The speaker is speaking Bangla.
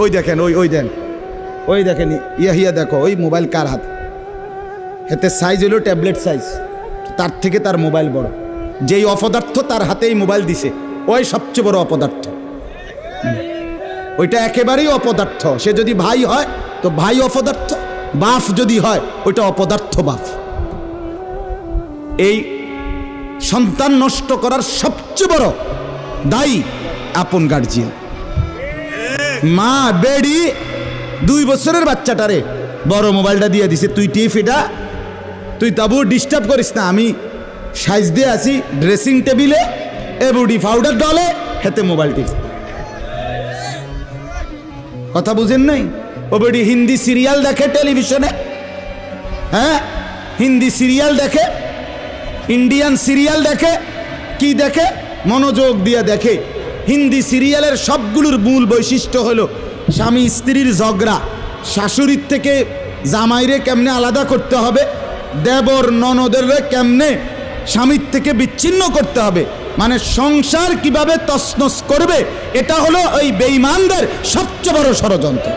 ওই দেখেন ওই দেখেন ইয়া দেখো ওই মোবাইল কার হাতে, হাতে সাইজ হলো ট্যাবলেট সাইজ, তার থেকে তার মোবাইল বড়। যেই অপদার্থ তার হাতেই মোবাইল দিছে ওই সবচেয়ে বড় অপদার্থ, ওইটা একেবারেই অপদার্থ। সে যদি ভাই হয় তো ভাই অপদার্থ, বাপ যদি হয় ওইটা অপদার্থ বাপ। এই সন্তান নষ্ট করার সবচেয়ে বড় দায়ী আপন গার্জিয়ান। মা বেড়ি 2 বছরের বাচ্চাটারে বড় মোবাইলটা দিয়ে দিছে, তুই টিপ এটা, তুই তাবু ডিস্টার্ব করিস না, আমি সাইজ দিয়ে আসি ড্রেসিং টেবিলে এবুডি পাউডার ডলে হেতে মোবাইল টিপ। কথা বুঝেন নাই? ও বেডি হিন্দি সিরিয়াল দেখে টেলিভিশনে, হ্যাঁ হিন্দি সিরিয়াল দেখে, ইন্ডিয়ান সিরিয়াল দেখে, কি দেখে মনোযোগ দিয়ে দেখে। হিন্দি সিরিয়ালের সবগুলোর মূল বৈশিষ্ট্য হলো স্বামী স্ত্রীর ঝগড়া, শাশুড়ির থেকে জামাইরে কেমনে আলাদা করতে হবে, দেবর ননদের কেমনে স্বামীর থেকে বিচ্ছিন্ন করতে হবে, মানে সংসার কিভাবে তছনছ করবে, এটা হলো ওই বেঈমানদের সবচেয়ে বড় ষড়যন্ত্র।